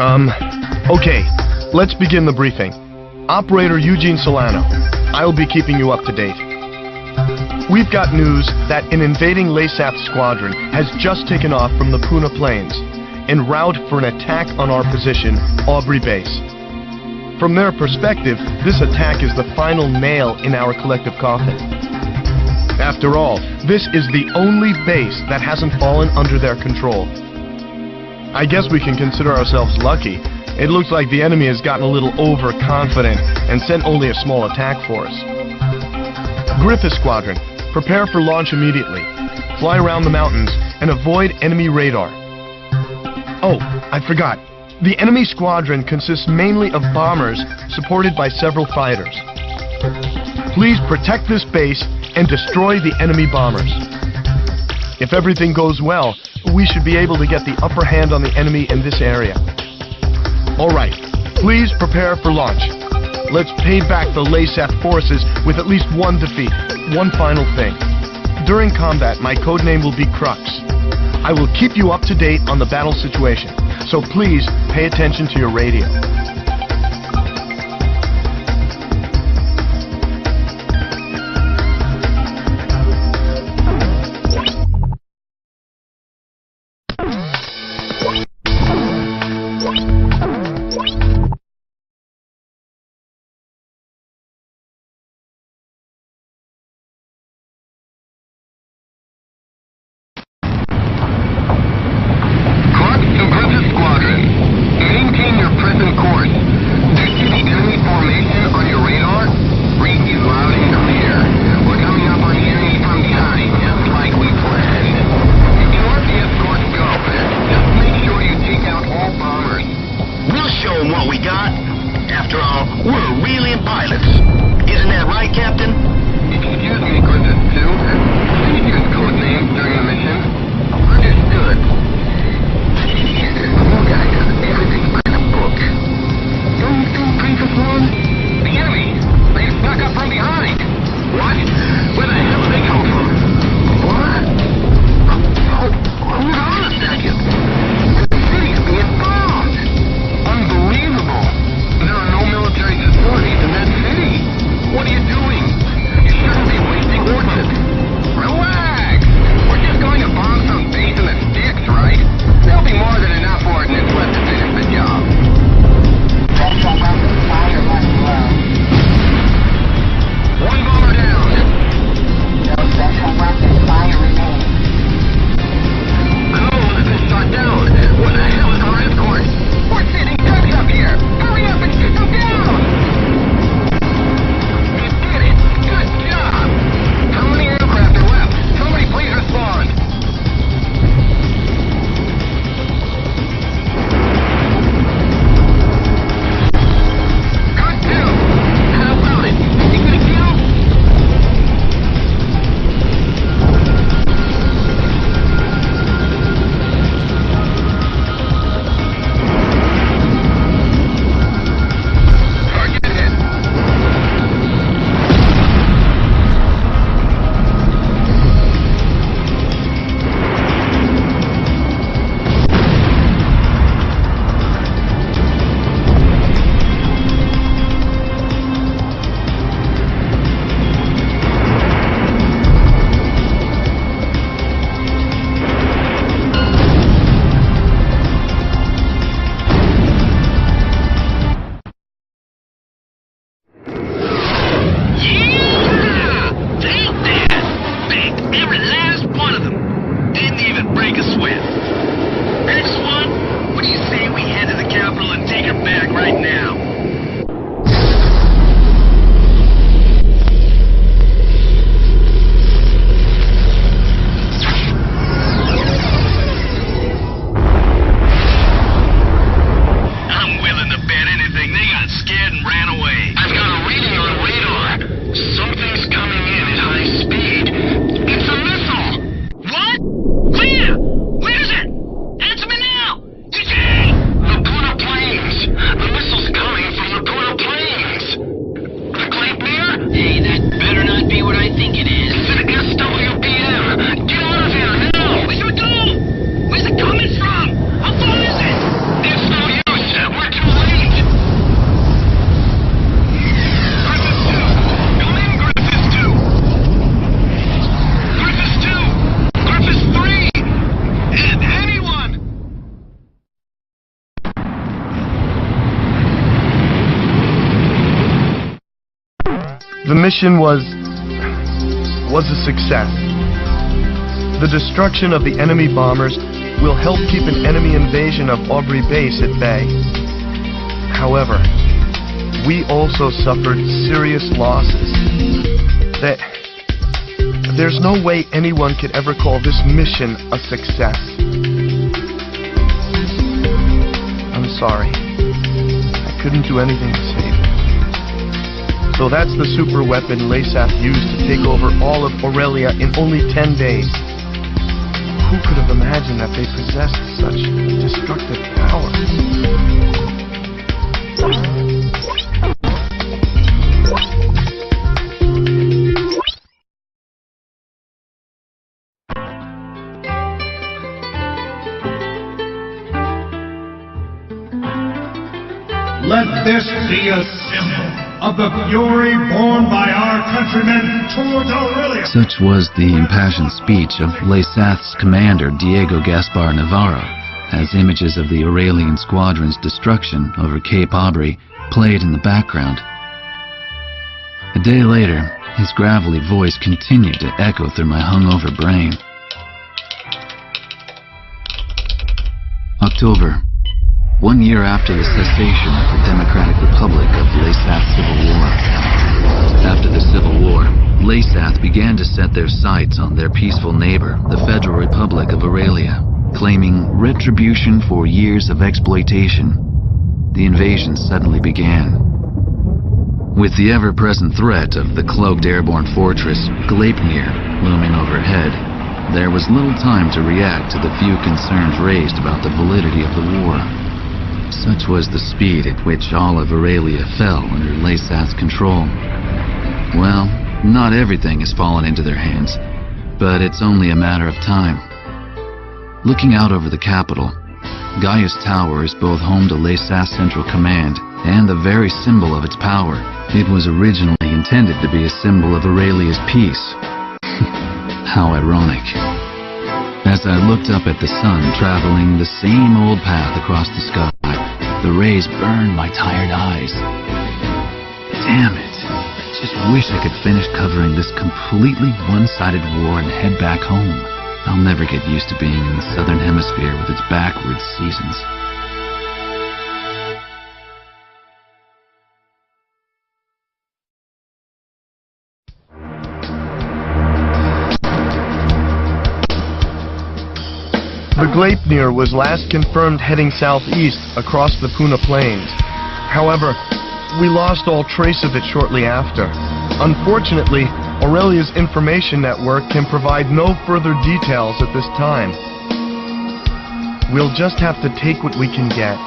Okay, let's begin the briefing. Operator Eugene Solano, I'll be keeping you up to date. We've got news that an invading Leasath squadron has just taken off from the Puna Plains, en route for an attack on our position, Aubrey Base. From their perspective, this attack is the final nail in our collective coffin. After all, this is the only base that hasn't fallen under their control. I guess we can consider ourselves lucky. It looks like the enemy has gotten a little overconfident and sent only a small attack force. Gryphus Squadron, prepare for launch immediately. Fly around the mountains and avoid enemy radar. Oh, I forgot. The enemy squadron consists mainly of bombers supported by several fighters. Please protect this base and destroy the enemy bombers. If everything goes well, we should be able to get the upper hand on the enemy in this area. Alright, please prepare for launch. Let's pay back the Leasath forces with at least one defeat. One final thing. During combat, my codename will be Crux. I will keep you up to date on the battle situation, so please pay attention to your radio. The Puna Plains! The missile's The mission was a success. The destruction of the enemy bombers will help keep an enemy invasion of Aubrey base at bay. However, we also suffered serious losses. There's no way anyone could ever call this mission a success. I'm sorry. I couldn't do anything to save it. So that's the super weapon Leasath used to take over all of Aurelia in only 10 days. Who could have imagined that they possessed such destructive power? Let this be a symbol of the fury borne by our countrymen towards Aurelia. Such was the impassioned speech of Leasath's commander Diego Gaspar Navarro, as images of the Aurelian squadron's destruction over Cape Aubrey played in the background. A day later, his gravelly voice continued to echo through my hungover brain. October. 1 year after the cessation of the Democratic Republic of Leasath Civil War. After the Civil War, Leasath began to set their sights on their peaceful neighbor, the Federal Republic of Aurelia, claiming retribution for years of exploitation. The invasion suddenly began. With the ever-present threat of the cloaked airborne fortress, Gryphus looming overhead, there was little time to react to the few concerns raised about the validity of the war. Such was the speed at which all of Aurelia fell under Leasath's control. Well, not everything has fallen into their hands, but it's only a matter of time. Looking out over the capital, Gaius Tower is both home to Leasath's Central Command and the very symbol of its power. It was originally intended to be a symbol of Aurelia's peace. How ironic. As I looked up at the sun traveling the same old path across the sky, the rays burned my tired eyes. Damn it. I just wish I could finish covering this completely one-sided war and head back home. I'll never get used to being in the southern hemisphere with its backwards seasons. The Gryphus was last confirmed heading southeast across the Puna Plains. However, we lost all trace of it shortly after. Unfortunately, Aurelia's information network can provide no further details at this time. We'll just have to take what we can get.